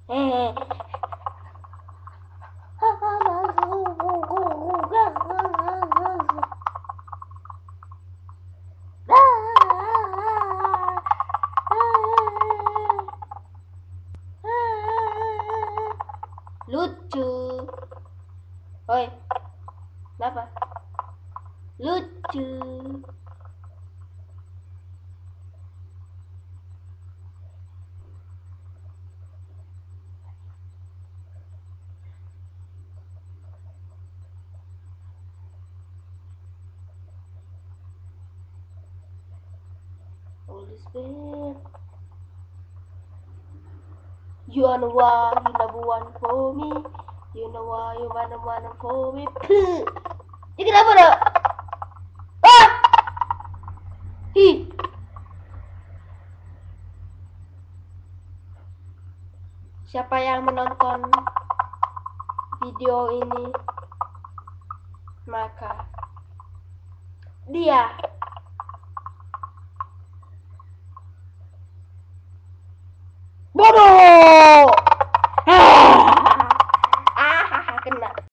Hehehe. Lucu. Oi, kenapa? Lucu. Holy Spirit, you are the one, you number one for me. You know why you one for me. Ini kenapa dong? Ah! Hi. Siapa yang menonton video ini, maka dia bodoh.